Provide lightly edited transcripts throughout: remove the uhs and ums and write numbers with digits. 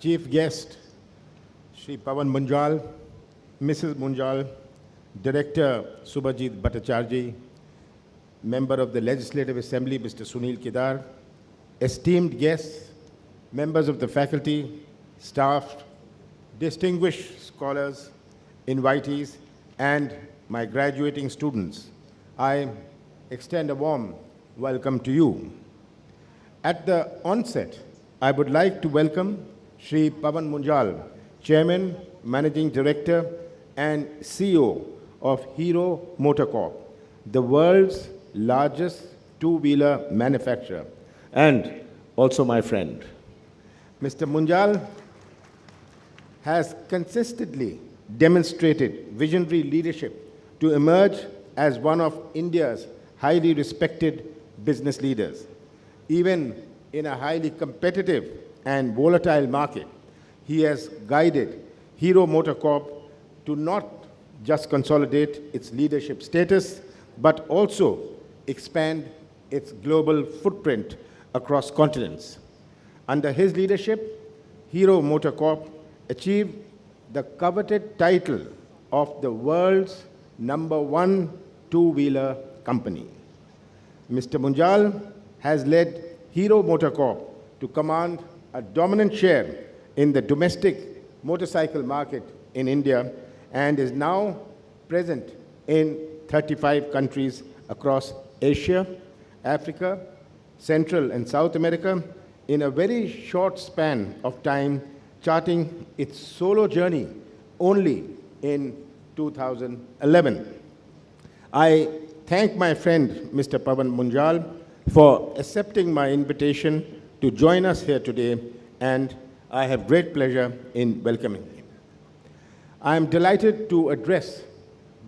Chief guest, Shri Pavan Munjal, Mrs. Munjal, Director Subhajit Bhattacharjee, Member of the Legislative Assembly, Mr. Sunil Kedar, esteemed guests, members of the faculty, staff, distinguished scholars, invitees, and my graduating students, I extend a warm welcome to you. At the onset, I would like to welcome Shri Pavan Munjal, Chairman, Managing Director, and CEO of Hero MotoCorp, the world's largest two-wheeler manufacturer, and also my friend. Mr. Munjal has consistently demonstrated visionary leadership to emerge as one of India's highly respected business leaders. Even in a highly competitive and volatile market, he has guided Hero MotoCorp to not just consolidate its leadership status, but also expand its global footprint across continents. Under his leadership, Hero MotoCorp achieved the coveted title of the world's #1 two-wheeler company. Mr. Munjal has led Hero MotoCorp to command a dominant share in the domestic motorcycle market in India and is now present in 35 countries across Asia, Africa, Central and South America in a very short span of time, charting its solo journey only in 2011. I thank my friend, Mr. Pavan Munjal, for accepting my invitation to join us here today, and I have great pleasure in welcoming him. I am delighted to address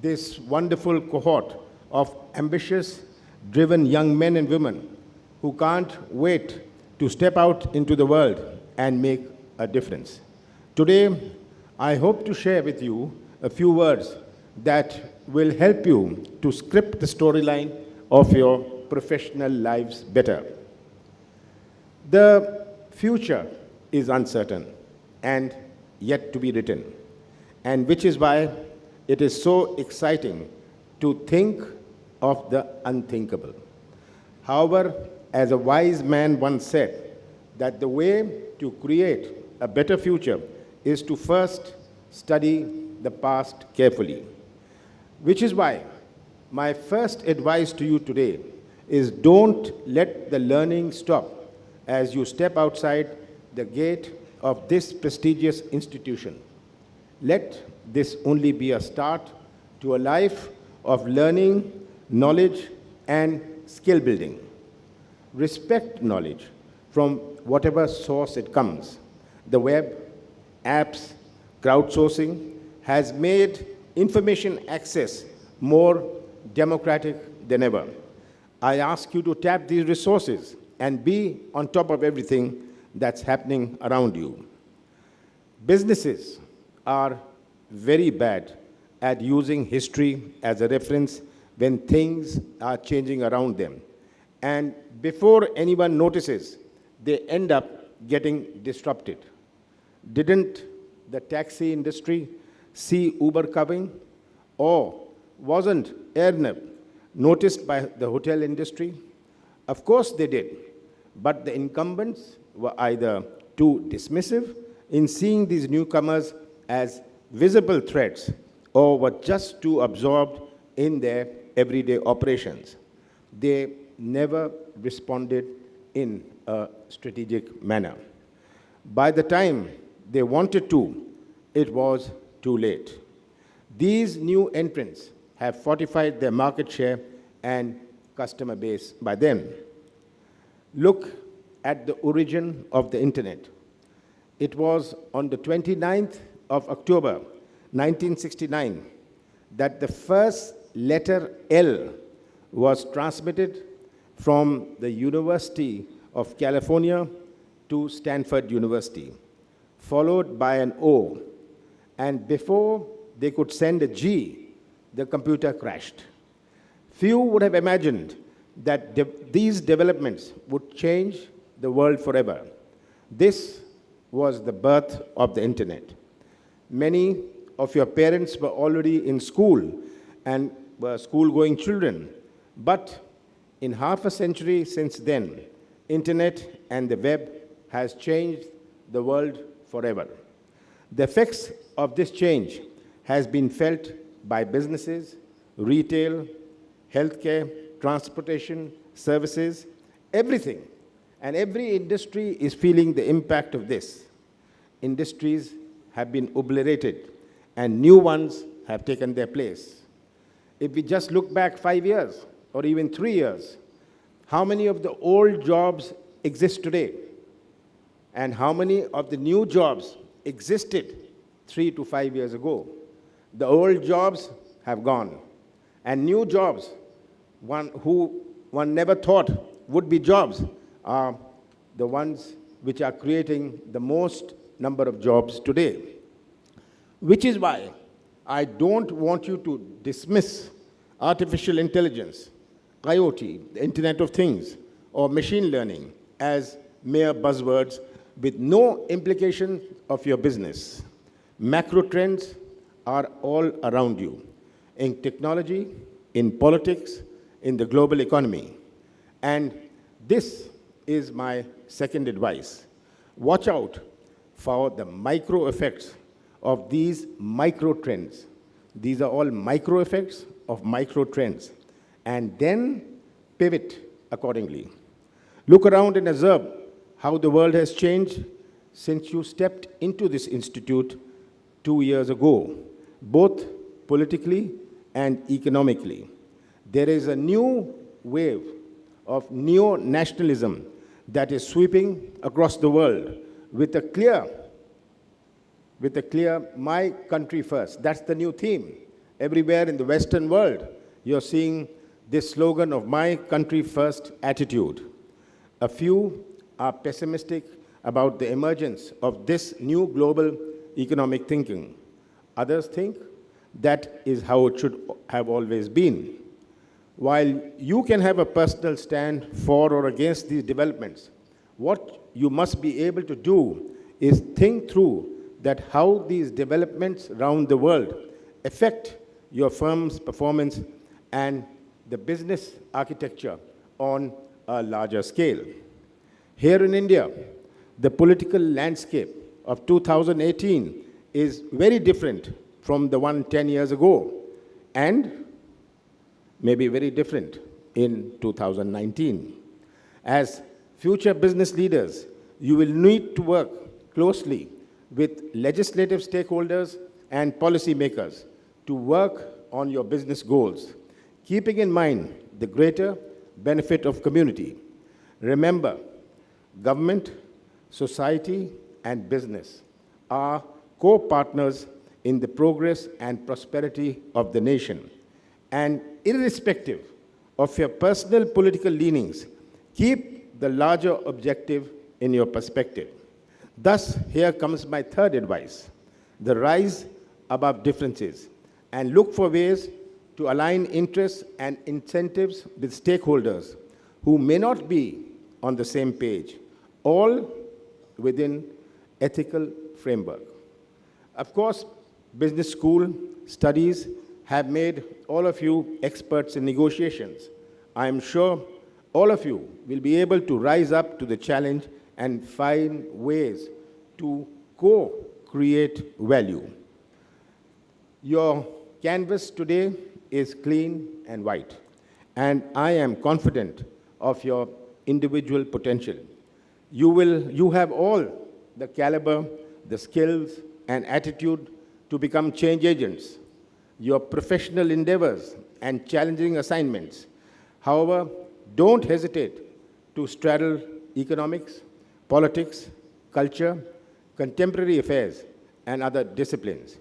this wonderful cohort of ambitious, driven young men and women who can't wait to step out into the world and make a difference. Today, I hope to share with you a few words that will help you to script the storyline of your professional lives better. The future is uncertain and yet to be written, and which is why it is so exciting to think of the unthinkable. However, as a wise man once said, that the way to create a better future is to first study the past carefully. Which is why my first advice to you today is don't let the learning stop as you step outside the gate of this prestigious institution. Let this only be a start to a life of learning, knowledge, and skill building. Respect knowledge from whatever source it comes. The web, apps, crowdsourcing has made information access more democratic than ever. I ask you to tap these resources and be on top of everything that's happening around you. Businesses are very bad at using history as a reference when things are changing around them. And before anyone notices, they end up getting disrupted. Didn't the taxi industry see Uber coming? Or wasn't Airbnb noticed by the hotel industry? Of course they did, but the incumbents were either too dismissive in seeing these newcomers as visible threats or were just too absorbed in their everyday operations. They never responded in a strategic manner. By the time they wanted to, it was too late. These new entrants have fortified their market share and customer base by then. Look at the origin of the internet. It was on the 29th of October, 1969, that the first letter L was transmitted from the University of California to Stanford University, followed by an O. And before they could send a G, the computer crashed. Few would have imagined that these developments would change the world forever. This was the birth of the internet. Many of your parents were already in school and were school-going children, but in half a century since then, internet and the web has changed the world forever. The effects of this change has been felt by businesses, retail, healthcare, transportation, services, everything. And every industry is feeling the impact of this. Industries have been obliterated and new ones have taken their place. If we just look back 5 years or even 3 years, how many of the old jobs exist today? And how many of the new jobs existed 3 to 5 years ago? The old jobs have gone. And new jobs, who one never thought would be jobs, are the ones which are creating the most number of jobs today. Which is why I don't want you to dismiss artificial intelligence, IoT, the Internet of Things, or machine learning as mere buzzwords with no implication of your business. Macro trends are all around you, in technology, in politics, in the global economy. And this is my second advice. Watch out for the micro effects of these micro trends. These are all micro effects of micro trends. And then pivot accordingly. Look around and observe how the world has changed since you stepped into this institute 2 years ago, both politically and economically. There is a new wave of neo-nationalism that is sweeping across the world with a clear my country first. That's the new theme. Everywhere in the Western world, you're seeing this slogan of my country first attitude. A few are pessimistic about the emergence of this new global economic thinking. Others think that is how it should have always been. While you can have a personal stand for or against these developments, what you must be able to do is think through that how these developments around the world affect your firm's performance and the business architecture on a larger scale. Here in India, the political landscape of 2018 is very different from the one 10 years ago, and maybe very different in 2019. As future business leaders, you will need to work closely with legislative stakeholders and policymakers to work on your business goals, keeping in mind the greater benefit of community. Remember, government, society, and business are co-partners in the progress and prosperity of the nation. And irrespective of your personal political leanings, keep the larger objective in your perspective. Thus, here comes my third advice: the rise above differences and look for ways to align interests and incentives with stakeholders who may not be on the same page, all within ethical framework. Of course, business school studies have made all of you experts in negotiations. I am sure all of you will be able to rise up to the challenge and find ways to co-create value. Your canvas today is clean and white, and I am confident of your individual potential. You have all the caliber, the skills, and attitude to become change agents. Your professional endeavors and challenging assignments, however, don't hesitate to straddle economics, politics, culture, contemporary affairs, and other disciplines.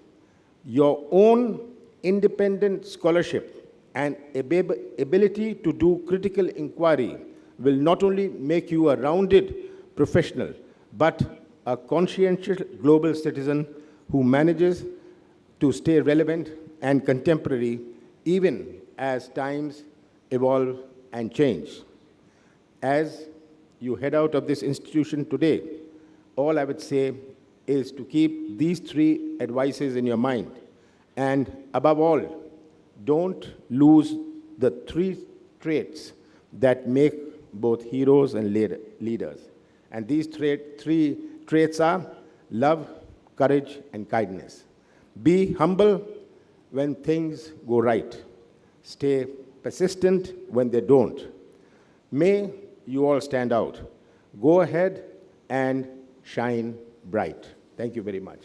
Your own independent scholarship and ability to do critical inquiry will not only make you a rounded professional, but a conscientious global citizen who manages to stay relevant and contemporary even as times evolve and change. As you head out of this institution today, all I would say is to keep these three advices in your mind. And above all, don't lose the three traits that make both heroes and leaders. And these three traits are love, courage, and kindness. Be humble when things go right. Stay persistent when they don't. May you all stand out. Go ahead and shine bright. Thank you very much.